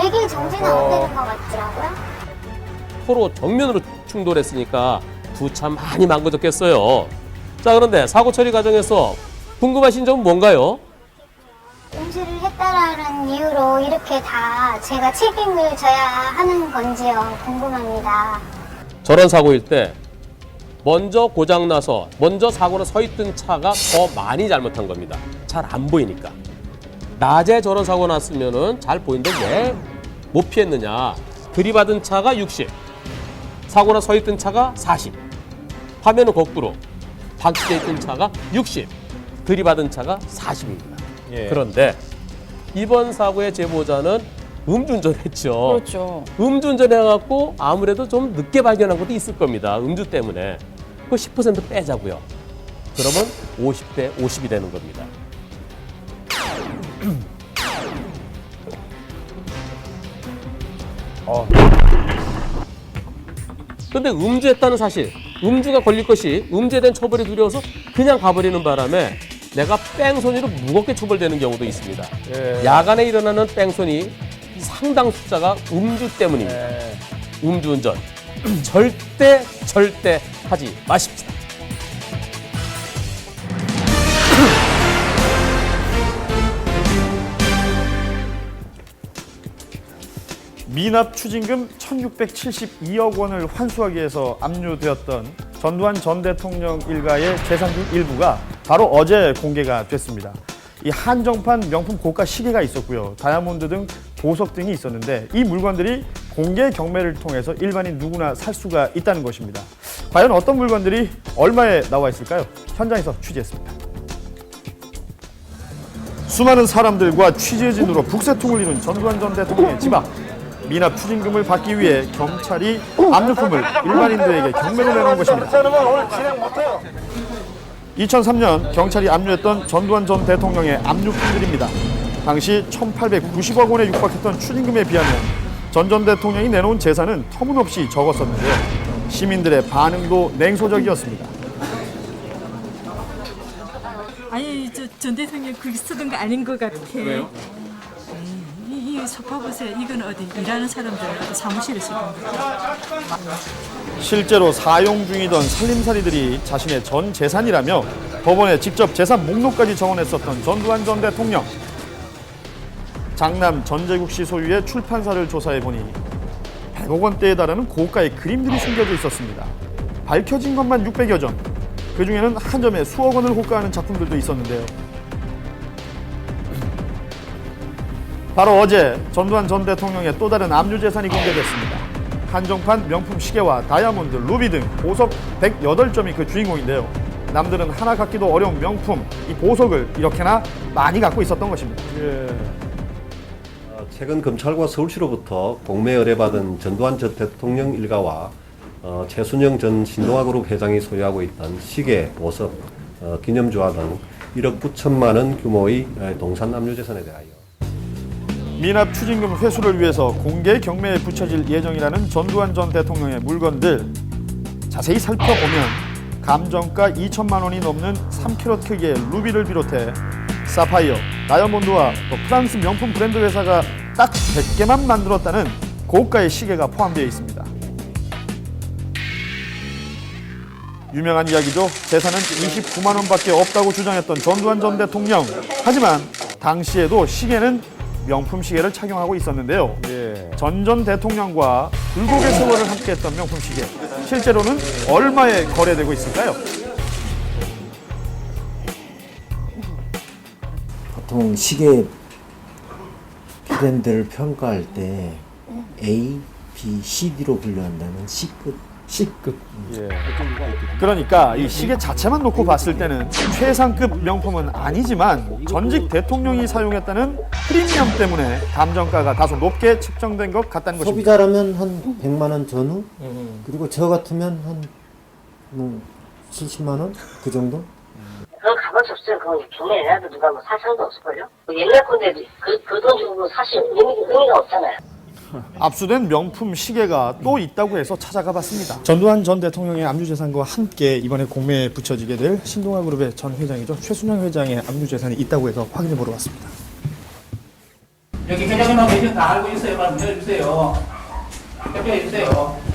되게 정지는 안 되는 것 같더라고요. 서로 정면으로 충돌했으니까 두 차 많이 망가졌겠어요. 자, 그런데 사고 처리 과정에서 궁금하신 점은 뭔가요? 음주를 했다라는 이유로 이렇게 다 제가 책임을 져야 하는 건지요. 궁금합니다. 저런 사고일 때 먼저 고장나서 먼저 사고로 서 있던 차가 더 많이 잘못한 겁니다. 잘 안 보이니까. 낮에 저런 사고 났으면은 잘 보이는데 왜 못 피했느냐. 들이받은 차가 60, 사고나 서 있던 차가 40. 화면은 거꾸로 방치돼 있던 차가 60, 들이받은 차가 40입니다. 그런데 이번 사고의 제보자는 음주운전했죠. 그렇죠. 음주운전해갖고 아무래도 좀 늦게 발견한 것도 있을 겁니다. 음주 때문에. 그 10% 빼자고요. 그러면 50대 50이 되는 겁니다. 근데 음주했다는 사실, 음주가 걸릴 것이 음주에 대한 처벌이 두려워서 그냥 가버리는 바람에 내가 뺑소니로 무겁게 처벌되는 경우도 있습니다. 야간에 일어나는 뺑소니 상당 숫자가 음주 때문입니다. 음주운전 절대 하지 마십시오. 미납 추징금 1,672억 원을 환수하기 위해서 압류되었던 전두환 전 대통령 일가의 재산 중 일부가 바로 어제 공개가 됐습니다. 이 한정판 명품 고가 시계가 있었고요. 다이아몬드 등 보석 등이 있었는데 이 물건들이 공개 경매를 통해서 일반인 누구나 살 수가 있다는 것입니다. 과연 어떤 물건들이 얼마에 나와 있을까요? 현장에서 취재했습니다. 수많은 사람들과 취재진으로 북새통을 이룬 전두환 전 대통령의 집 앞. 미납 추징금을 받기 위해 경찰이 압류품을 일반인들에게 경매로 내놓은 것입니다. 2003년 경찰이 압류했던 전두환 전 대통령의 압류품들입니다. 당시 1,890억 원에 육박했던 추징금에 비하면 전 대통령이 내놓은 재산은 터무니없이 적었었는데요. 시민들의 반응도 냉소적이었습니다. 아니 전 대통령 그게 쓰던 거 아닌 것 같아. 왜요? 이 소파 보세요. 이건 어디 일하는 사람들 어디 사무실에 쓰던 거. 실제로 사용 중이던 살림살이들이 자신의 전 재산이라며 법원에 직접 재산 목록까지 정원했었던 전두환 전 대통령. 장남 전재국 씨 소유의 출판사를 조사해보니 100억 원대에 달하는 고가의 그림들이 숨겨져 있었습니다. 밝혀진 것만 600여 점. 그중에는 한 점에 수억 원을 호가하는 작품들도 있었는데요. 바로 어제 전두환 전 대통령의 또 다른 압류 재산이 공개됐습니다. 한정판 명품 시계와 다이아몬드, 루비 등 보석 108점이 그 주인공인데요. 남들은 하나 갖기도 어려운 명품, 이 보석을 이렇게나 많이 갖고 있었던 것입니다. 최근 검찰과 서울시로부터 공매 의뢰받은 전두환 전 대통령 일가와 최순영 전 신동아그룹 회장이 소유하고 있던 시계, 보석, 기념주화 등 1억 9천만 원 규모의 동산 압류 재산에 대하여 미납 추징금 회수를 위해서 공개 경매에 붙여질 예정이라는 전두환 전 대통령의 물건들 자세히 살펴보면 감정가 2천만 원이 넘는 3캐럿 크기의 루비를 비롯해 사파이어, 다이아몬드와 또 프랑스 명품 브랜드 회사가 딱 100개만 만들었다는 고가의 시계가 포함되어 있습니다. 유명한 이야기죠. 재산은 29만 원밖에 없다고 주장했던 전두환 전 대통령. 하지만 당시에도 시계는 명품 시계를 착용하고 있었는데요. 전 대통령과 굴곡의 세월을 함께했던 명품 시계. 실제로는 얼마에 거래되고 있을까요? 보통 시계 브랜드를 평가할 때 A, B, C, D로 분류한다면 C급. 그러니까 이 시계 자체만 놓고 봤을 때는 최상급 명품은 아니지만 전직 대통령이 사용했다는 프리미엄 때문에 감정가가 다소 높게 측정된 것 같다는 것입니다. 소비자라면 한 100만 원 전후, 그리고 저 같으면 한 뭐 70만 원 그 정도? 그건 값어치 없어요. 그건 경매를 해도 누가 뭐 살 사람도 없을걸요? 옛날 건데 그 돈 주고 사실 의미가 없잖아요. 압수된 명품 시계가 또 있다고 해서 찾아가 봤습니다. 전두환 전 대통령의 압류재산과 함께 이번에 공매에 붙여지게 될 신동아그룹의 전 회장이죠. 최순영 회장의 압류재산이 있다고 해서 확인해 보러 왔습니다. 여기 회장님하고 계신 다 알고 있어요. 빨리 문의해 주세요. 협조해 주세요.